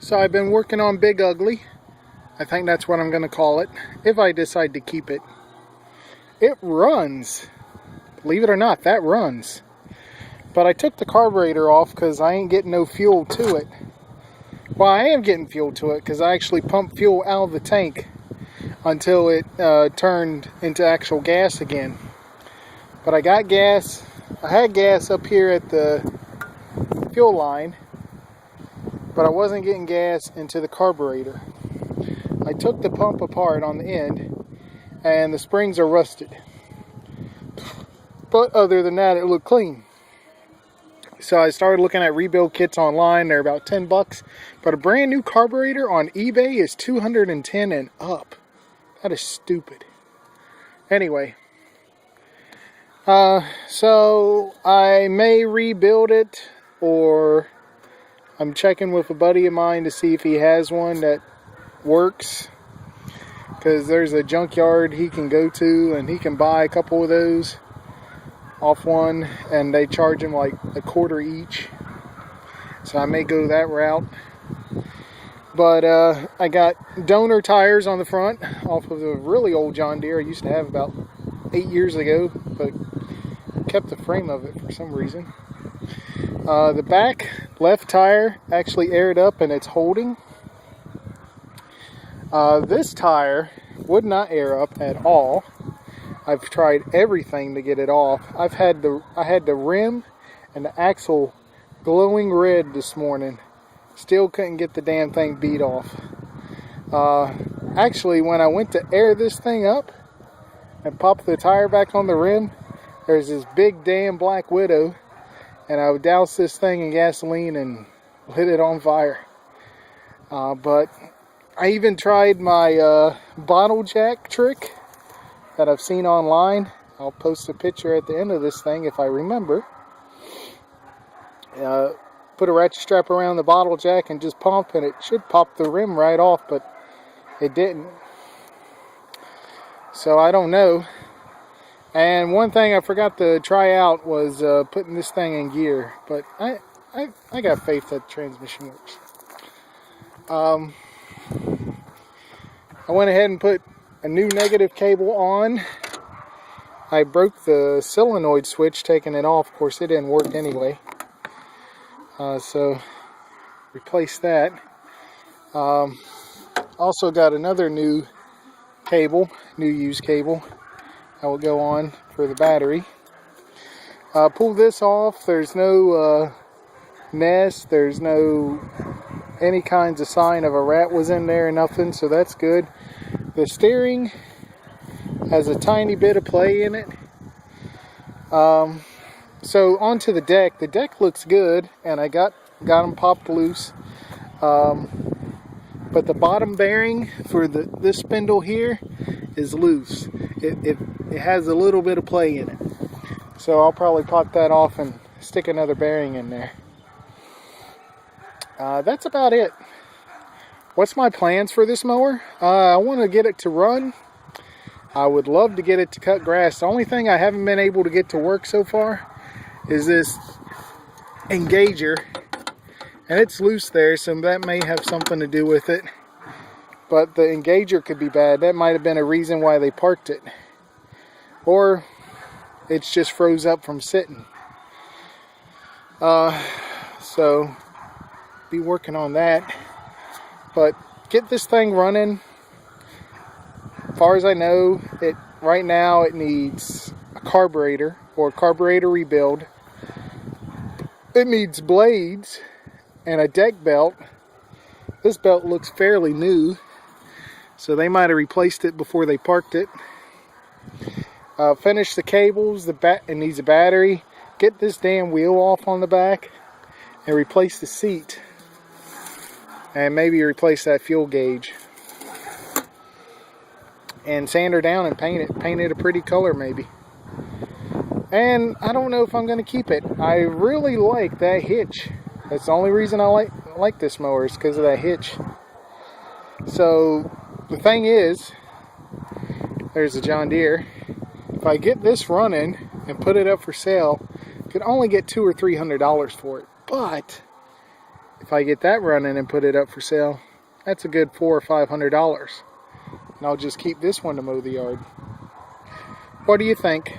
So I've been working on Big Ugly. I think that's what I'm going to call it, if I decide to keep it. It runs. Believe it or not, that runs. But I took the carburetor off because I ain't getting no fuel to it. Well, I am getting fuel to it because I actually pumped fuel out of the tank until it turned into actual gas again. But I got gas. I had gas up here at the fuel line, but I wasn't getting gas into the carburetor. I took the pump apart on the end and the springs are rusted. But other than that, it looked clean. So I started looking at rebuild kits online. They're about 10 bucks. But a brand new carburetor on eBay is 210 and up. That is stupid. Anyway. So I may rebuild it, or I'm checking with a buddy of mine to see if he has one that works. Because there's a junkyard he can go to and he can buy a couple of those off one, and they charge him like $0.25 each. So I may go that route. But I got donor tires on the front off of a really old John Deere I used to have about 8 years ago, but kept the frame of it for some reason. The back left tire actually aired up and it's holding. This tire would not air up at all. I've tried everything to get it off. I had the rim and the axle glowing red this morning. Still couldn't get the damn thing beat off. Actually, when I went to air this thing up and pop the tire back on the rim, there's this big damn Black Widow, and I would douse this thing in gasoline and lit it on fire. But I even tried my bottle jack trick that I've seen online. I'll post a picture at the end of this thing if I remember. Put a ratchet strap around the bottle jack and just pump, and it should pop the rim right off, but it didn't. So I don't know. And one thing I forgot to try out was putting this thing in gear, but I got faith that the transmission works. I went ahead and put a new negative cable on. I broke the solenoid switch taking it off. Of course, it didn't work anyway. So replace that. Also got another new cable, new used cable that will go on for the battery. Pull this off. There's no nest. There's no any kinds of sign of a rat was in there or nothing, so that's good. The steering has a tiny bit of play in it. So onto the deck. The deck looks good, and I got them popped loose. But the bottom bearing for this spindle here is loose. It has a little bit of play in it. So I'll probably pop that off and stick another bearing in there. That's about it. What's my plans for this mower? I want to get it to run. I would love to get it to cut grass. The only thing I haven't been able to get to work so far is this engager. And it's loose there, so that may have something to do with it. But the engager could be bad. That might have been a reason why they parked it. Or it's just froze up from sitting. So be working on that. But get this thing running. As far as I know, right now it needs a carburetor or a carburetor rebuild. It needs blades and a deck belt. This belt looks fairly new, so they might have replaced it before they parked it. Finish the cables. It needs a battery. Get this damn wheel off on the back and replace the seat. And maybe replace that fuel gauge. And sand her down and paint it. Paint it a pretty color maybe. And I don't know if I'm going to keep it. I really like that hitch. That's the only reason I like this mower, is because of that hitch. So the thing is, there's a John Deere. If I get this running and put it up for sale, I could only get $200 or $300 for it. But If I get that running and put it up for sale, that's a good $400 or $500. And I'll just keep this one to mow the yard. What do you think?